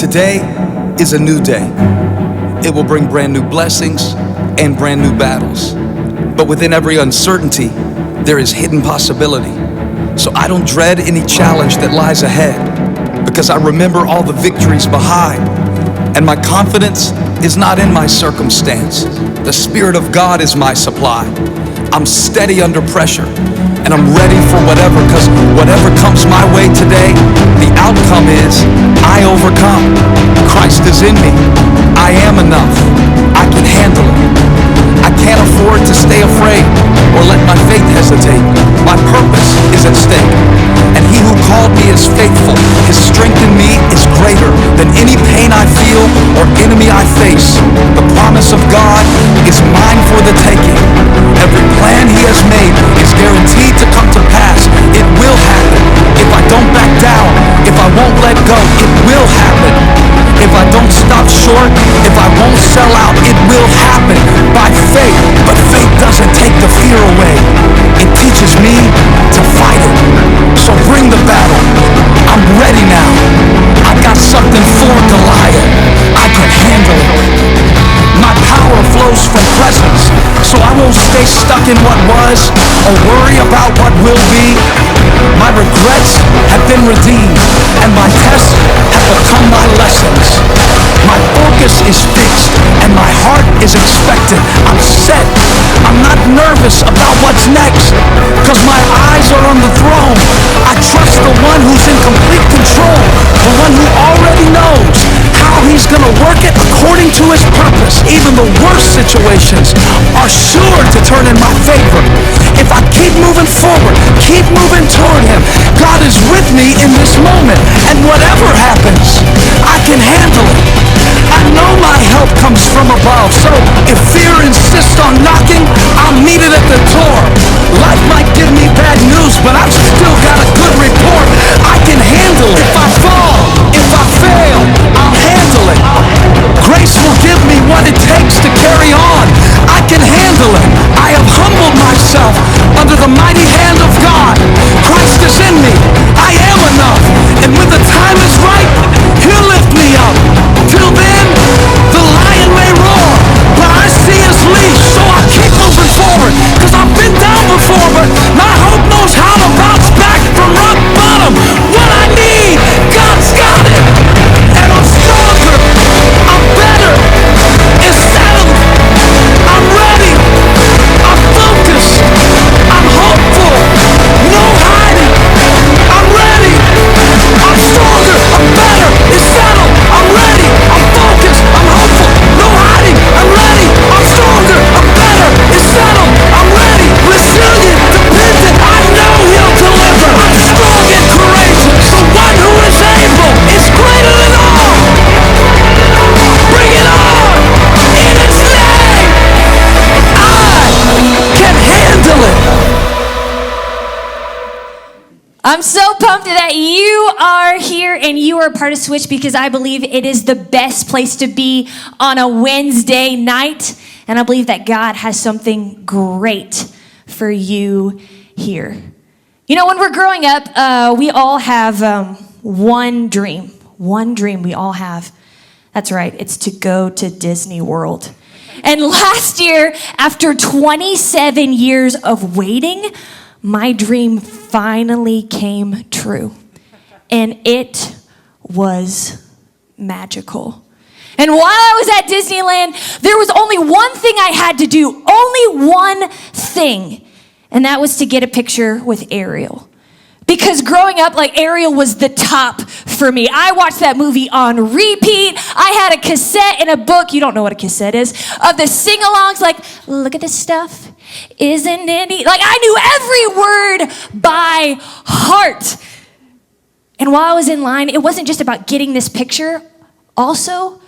today is a new day. It will bring brand new blessings and brand new battles. But within every uncertainty, there is hidden possibility. So I don't dread any challenge that lies ahead, because I remember all the victories behind. And my confidence is not in my circumstance. The Spirit of God is my supply. I'm steady under pressure, and I'm ready for whatever, because whatever comes my way today, the outcome is I overcome. Christ is in me. I am enough. I can handle it. I can't afford to stay afraid or let my faith hesitate. My purpose is at stake, and He who called me is faithful. His strength in me is greater than any pain I feel or enemy I face. The promise of God is mine for the taking. Every plan He has made is guaranteed to come to pass. It will happen. If I don't back down, if I won't let go, it will happen. If I don't stop short, if I won't sell out, it will happen by faith. But faith doesn't take the fear away. It teaches me to fight it. So bring the battle. I'm ready now. I got something for Goliath. I can handle it. My power flows from presence, so I won't stay stuck in what was or worry about what will be. My regrets have been redeemed, and my tests have become my lessons. My focus is fixed, and my heart is expectant. I'm set. I'm not nervous about what's next, because my eyes are on the throne. I trust the one who's in complete control, the one who already knows how He's going to work it according to His purpose. Even the worst situations are sure to turn in my favor. If I keep moving forward, keep moving toward Him, God is with me in this moment, and whatever happens, I can handle it. I know my help comes from above, so if fear insists on knocking, I'll meet it at the door. Life might give me bad news, but I've still got a good report. I can handle it. If I fall, if I fail, I'll handle it. Grace will give me what it takes to carry on. I can handle it. I have humbled myself under the mighty hand of God. Christ is in me. I am enough. And when the time is right, He'll lift me up. Till then, the lion may roar, but I see His leash, so I keep moving forward. Because I've been down before, but my hope knows how to bounce back from rock bottom. What I need, God's got it. And I'm stronger. I'm better. It's settled. I'm ready. I'm focused. I'm hopeful. No hiding. I'm ready. I'm stronger. I'm better. It's settled. I'm ready. I'm focused. I'm hopeful. No hiding. I'm ready. I'm stronger. I'm better. It's settled. I'm ready. Resilient. Dependent. I know He'll deliver. I'm strong and courageous. The one who is able is greater than all. Bring it on. In His name, I can handle it. I'm so pumped that you are here and you are a part of Switch, because I believe it is the best place to be on a Wednesday night. And I believe that God has something great for you here. You know, when we're growing up, we all have one dream. One dream we all have. That's right, it's to go to Disney World. And last year, after 27 years of waiting, my dream finally came true. And it was magical. And while I was at Disneyland, there was only one thing I had to do. Only one thing. And that was to get a picture with Ariel. Because growing up, like, Ariel was the top for me. I watched that movie on repeat. I had a cassette and a book, you don't know what a cassette is, of the sing-alongs, like, look at this stuff. Isn't it neat? Like, I knew every word by heart. And while I was in line, it wasn't just about getting this picture. Also,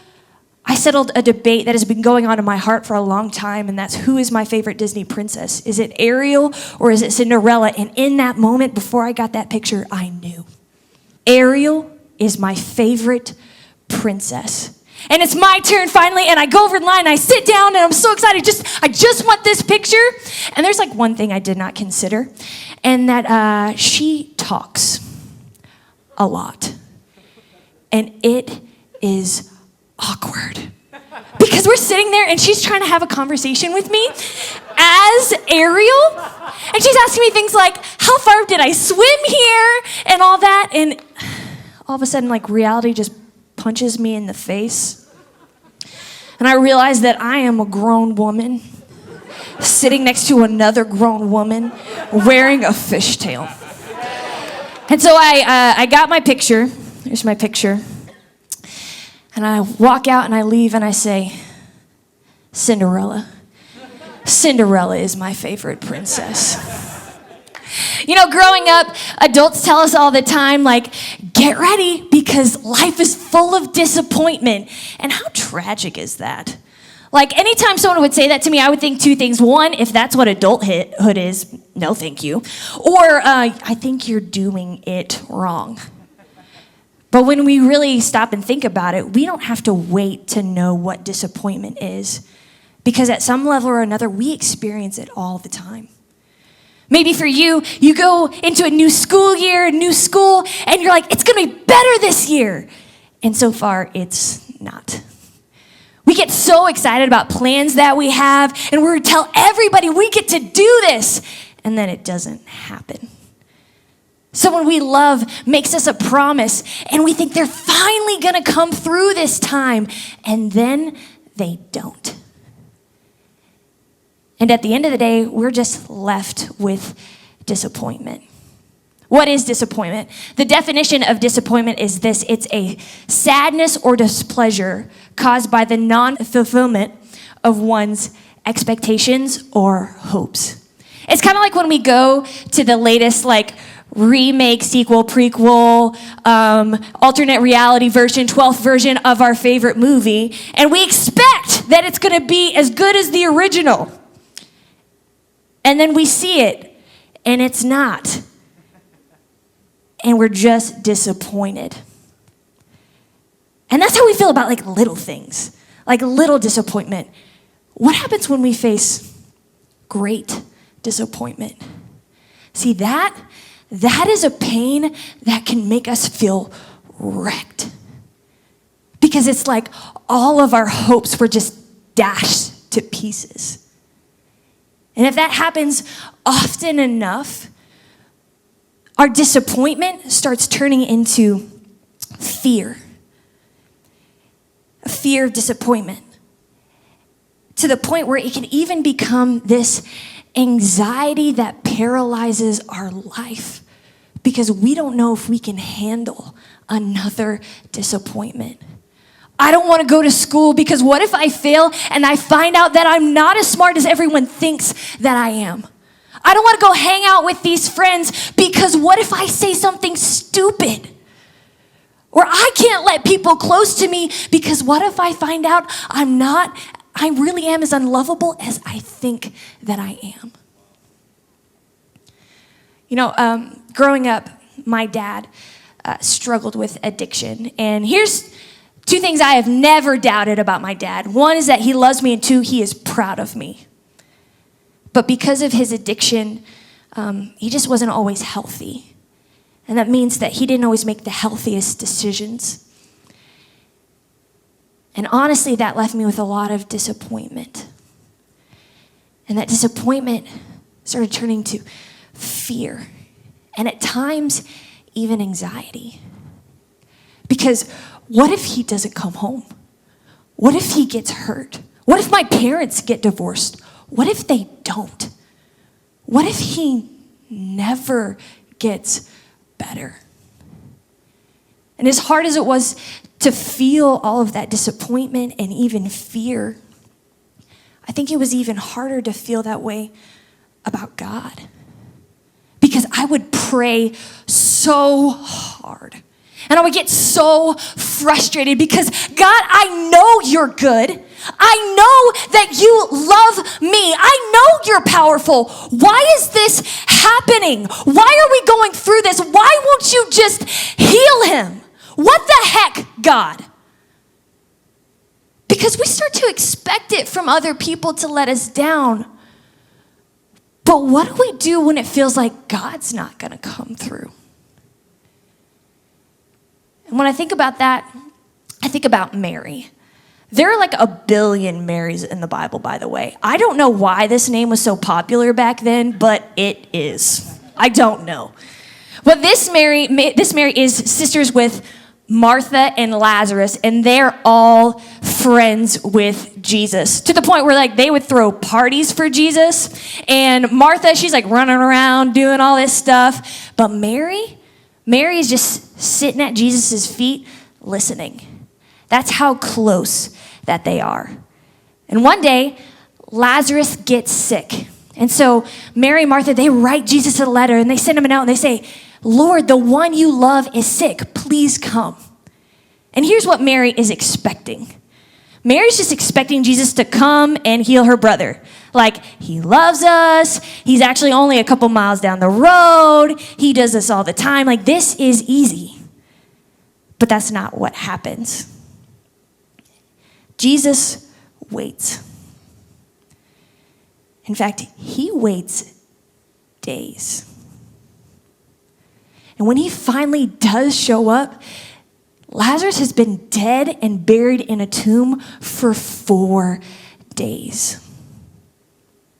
I settled a debate that has been going on in my heart for a long time, and that's, who is my favorite Disney princess? Is it Ariel or is it Cinderella? And in that moment, before I got that picture, I knew. Ariel is my favorite princess. And it's my turn finally, and I go over the line, and I sit down, and I'm so excited. I just want this picture. And there's like one thing I did not consider, and that she talks a lot. And it is awkward. Because we're sitting there and she's trying to have a conversation with me as Ariel. And she's asking me things like, how far did I swim here? And all that. And all of a sudden, like, reality just punches me in the face. And I realize that I am a grown woman sitting next to another grown woman wearing a fishtail. And so I got my picture. Here's my picture. And I walk out and I leave and I say, Cinderella. Cinderella is my favorite princess. You know, growing up, adults tell us all the time, like, get ready because life is full of disappointment. And how tragic is that? Like, anytime someone would say that to me, I would think two things. One, if that's what adulthood is, no thank you. Or, I think you're doing it wrong. But when we really stop and think about it, we don't have to wait to know what disappointment is. Because at some level or another, we experience it all the time. Maybe for you, you go into a new school year, a new school, and you're like, it's gonna be better this year. And so far, it's not. We get so excited about plans that we have, and we're gonna tell everybody we get to do this, and then it doesn't happen. Someone we love makes us a promise, and we think they're finally gonna come through this time, and then they don't. And at the end of the day, we're just left with disappointment. What is disappointment? The definition of disappointment is this: it's a sadness or displeasure caused by the non-fulfillment of one's expectations or hopes. It's kind of like when we go to the latest, like, remake, sequel, prequel, alternate reality version, 12th version of our favorite movie, and we expect that it's gonna be as good as the original. And then we see it, and it's not. And we're just disappointed. And that's how we feel about, like, little things, like little disappointment. What happens when we face great disappointment? See, that is a pain that can make us feel wrecked. Because it's like all of our hopes were just dashed to pieces. And if that happens often enough, our disappointment starts turning into fear. A fear of disappointment. To the point where it can even become this anxiety that paralyzes our life because we don't know if we can handle another disappointment. I don't want to go to school because what if I fail and I find out that I'm not as smart as everyone thinks that I am? I don't want to go hang out with these friends because what if I say something stupid? Or I can't let people close to me because what if I find out I really am as unlovable as I think that I am? You know, growing up, my dad struggled with addiction. And here's two things I have never doubted about my dad. One is that he loves me, and two, he is proud of me. But because of his addiction, he just wasn't always healthy. And that means that he didn't always make the healthiest decisions. And honestly, that left me with a lot of disappointment. And that disappointment started turning to fear. And at times, even anxiety. Because what if he doesn't come home? What if he gets hurt? What if my parents get divorced? What if they don't? What if he never gets better? And as hard as it was to feel all of that disappointment and even fear, I think it was even harder to feel that way about God. Because I would pray so hard. And I would get so frustrated because, God, I know you're good. I know that you love me. I know you're powerful. Why is this happening? Why are we going through this? Why won't you just heal him? What the heck, God? Because we start to expect it from other people to let us down. But what do we do when it feels like God's not going to come through? And when I think about that, I think about Mary. There are like a billion Marys in the Bible, by the way. I don't know why this name was so popular back then, but it is. I don't know. But this Mary is sisters with Martha and Lazarus, and they're all friends with Jesus, to the point where like they would throw parties for Jesus. And Martha, she's like running around doing all this stuff. But Mary is just sitting at Jesus' feet listening. That's how close that they are. And one day, Lazarus gets sick. And so Mary and Martha, they write Jesus a letter and they send him a note and they say, Lord, the one you love is sick. Please come. And here's what Mary is expecting. Mary's just expecting Jesus to come and heal her brother. Like, he loves us. He's actually only a couple miles down the road. He does this all the time. Like, this is easy. But that's not what happens. Jesus waits. In fact, he waits days. And when he finally does show up, Lazarus has been dead and buried in a tomb for 4 days.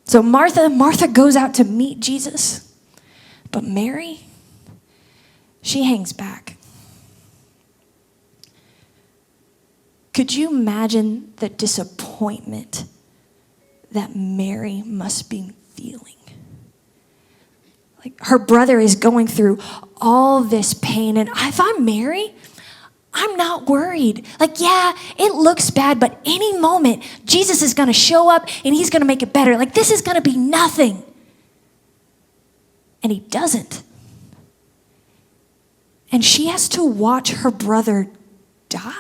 So Martha goes out to meet Jesus, but Mary, she hangs back. Could you imagine the disappointment that Mary must be feeling? Like, her brother is going through all this pain, and if I'm Mary, I'm not worried. Like, yeah, it looks bad, but any moment, Jesus is going to show up and he's going to make it better. Like, this is going to be nothing. And he doesn't. And she has to watch her brother die.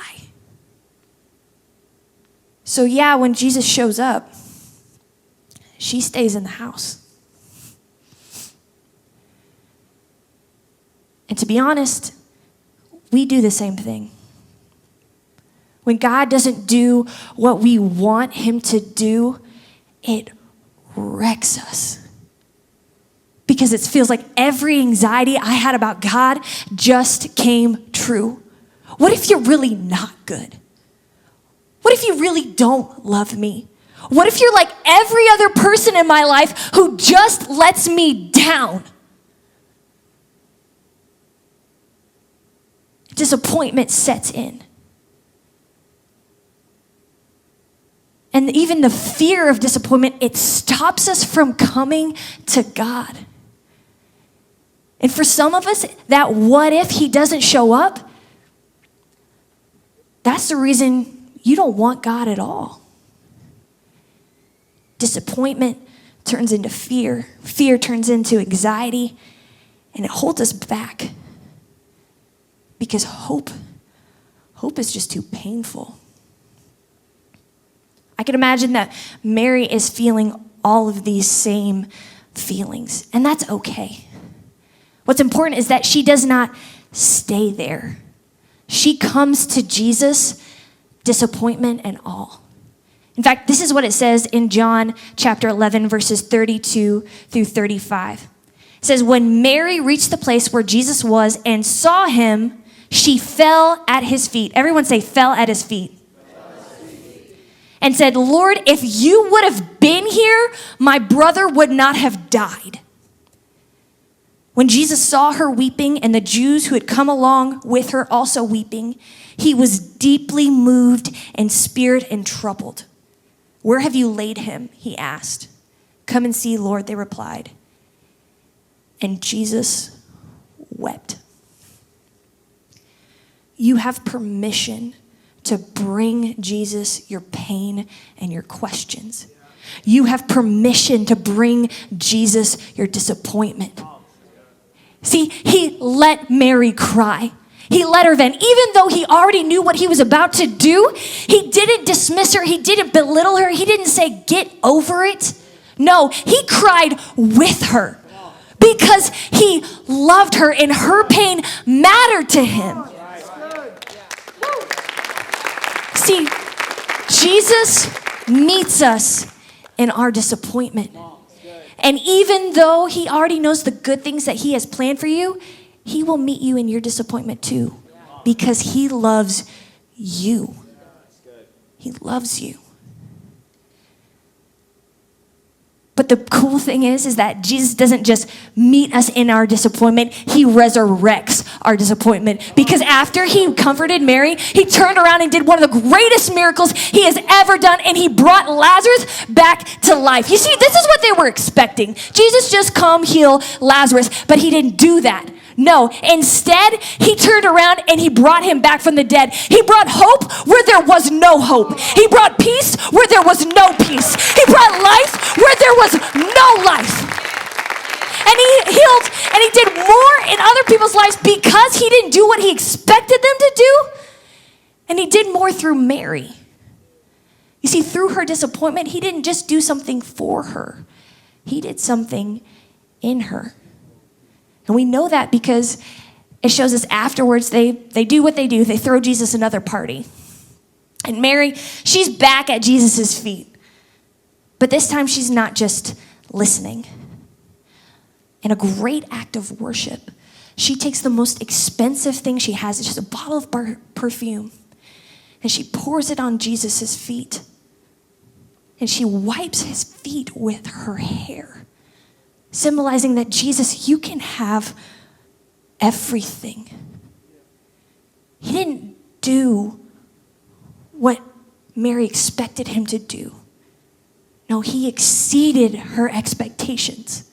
So yeah, when Jesus shows up, she stays in the house. And to be honest, we do the same thing. When God doesn't do what we want him to do, it wrecks us. Because it feels like every anxiety I had about God just came true. What if you're really not good? What if you really don't love me? What if you're like every other person in my life who just lets me down? Disappointment sets in. And even the fear of disappointment, it stops us from coming to God. And for some of us, that what if he doesn't show up, that's the reason you don't want God at all. Disappointment turns into fear. Fear turns into anxiety, and it holds us back. Because hope is just too painful. I can imagine that Mary is feeling all of these same feelings, and that's okay. What's important is that she does not stay there. She comes to Jesus, disappointment and all. In fact, this is what it says in John chapter 11, verses 32 through 35. It says, when Mary reached the place where Jesus was and saw him, she fell at his feet. Everyone say, fell at his feet. And said, Lord, if you would have been here, my brother would not have died. When Jesus saw her weeping and the Jews who had come along with her also weeping, he was deeply moved in spirit and troubled. Where have you laid him? He asked. Come and see, Lord, they replied. And Jesus wept. You have permission to bring Jesus your pain and your questions. You have permission to bring Jesus your disappointment. See, he let Mary cry. He let her vent. Even though he already knew what he was about to do, he didn't dismiss her. He didn't belittle her. He didn't say, get over it. No, he cried with her because he loved her and her pain mattered to him. See, Jesus meets us in our disappointment. And even though he already knows the good things that he has planned for you, he will meet you in your disappointment too, because he loves you. He loves you. But the cool thing is that Jesus doesn't just meet us in our disappointment, he resurrects our disappointment. Because after he comforted Mary, he turned around and did one of the greatest miracles he has ever done, and he brought Lazarus back to life. You see, this is what they were expecting. Jesus just come heal Lazarus, but he didn't do that. No, instead, he turned around and he brought him back from the dead. He brought hope where there was no hope. He brought peace where there was no peace. He brought life where there was no life. And he healed and he did more in other people's lives because he didn't do what he expected them to do. And he did more through Mary. You see, through her disappointment, he didn't just do something for her. He did something in her. And we know that because it shows us afterwards they do what they do. They throw Jesus another party. And Mary, she's back at Jesus' feet. But this time she's not just listening. In a great act of worship, she takes the most expensive thing she has. It's just a bottle of perfume. And she pours it on Jesus' feet. And she wipes his feet with her hair, symbolizing that Jesus, you can have everything. He didn't do what Mary expected him to do. No, he exceeded her expectations.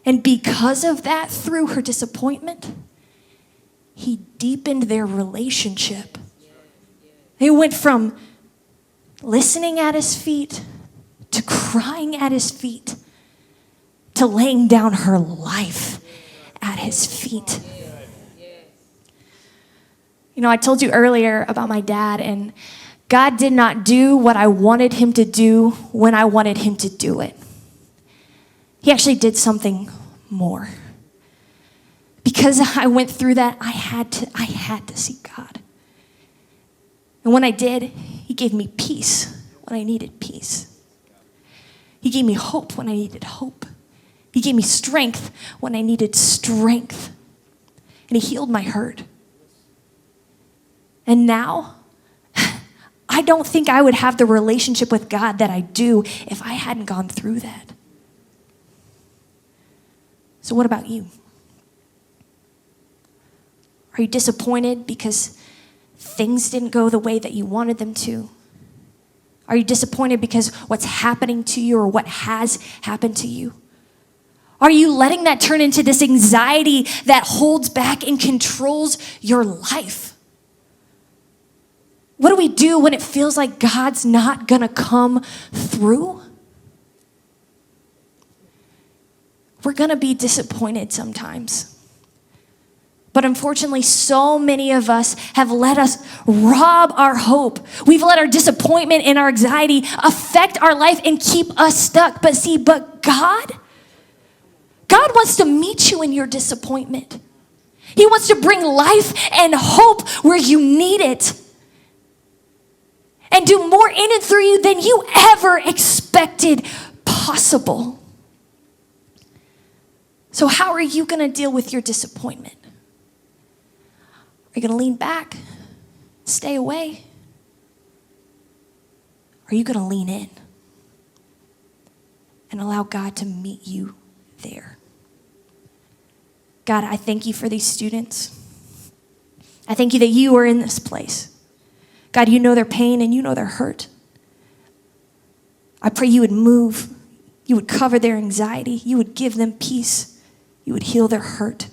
And because of that, through her disappointment, he deepened their relationship. They went from listening at his feet to crying at his feet to laying down her life at his feet. You know, I told you earlier about my dad, and God did not do what I wanted him to do when I wanted him to do it. He actually did something more. Because I went through that, I had to seek God. And when I did, he gave me peace when I needed peace. He gave me hope when I needed hope. He gave me strength when I needed strength. And he healed my hurt. And now, I don't think I would have the relationship with God that I do if I hadn't gone through that. So what about you? Are you disappointed because things didn't go the way that you wanted them to? Are you disappointed because what's happening to you or what has happened to you? Are you letting that turn into this anxiety that holds back and controls your life? What do we do when it feels like God's not gonna come through? We're gonna be disappointed sometimes. But unfortunately, so many of us have let us rob our hope. We've let our disappointment and our anxiety affect our life and keep us stuck. But God wants to meet you in your disappointment. He wants to bring life and hope where you need it. And do more in and through you than you ever expected possible. So how are you going to deal with your disappointment? Are you going to lean back, stay away? Or are you going to lean in and allow God to meet you there? God, I thank you for these students. I thank you that you are in this place. God, you know their pain and you know their hurt. I pray you would move, you would cover their anxiety, you would give them peace, you would heal their hurt.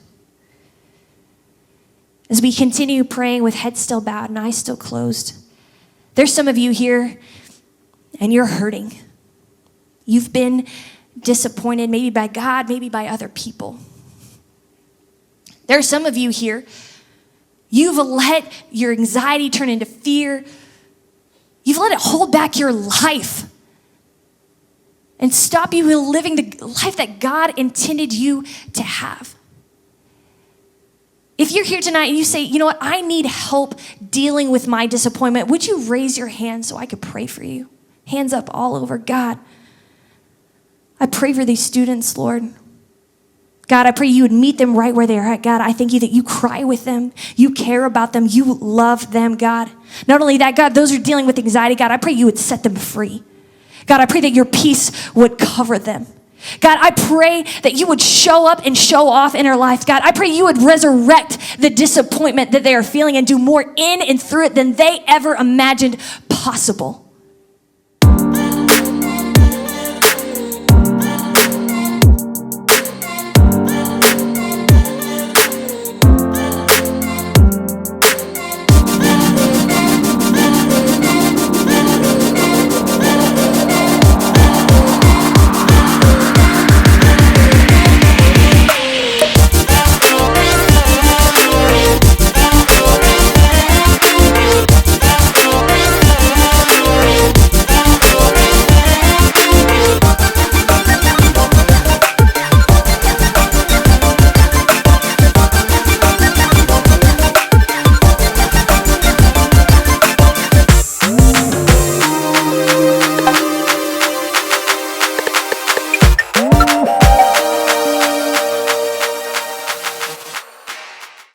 As we continue praying with heads still bowed and eyes still closed, there's some of you here and you're hurting. You've been disappointed, maybe by God, maybe by other people. There are some of you here, you've let your anxiety turn into fear. You've let it hold back your life and stop you from living the life that God intended you to have. If you're here tonight and you say, you know what, I need help dealing with my disappointment, would you raise your hand so I could pray for you? Hands up all over. God, I pray for these students, Lord. God, I pray you would meet them right where they are at. God, I thank you that you cry with them. You care about them. You love them, God. Not only that, God, those who are dealing with anxiety, God, I pray you would set them free. God, I pray that your peace would cover them. God, I pray that you would show up and show off in our lives. God, I pray you would resurrect the disappointment that they are feeling and do more in and through it than they ever imagined possible.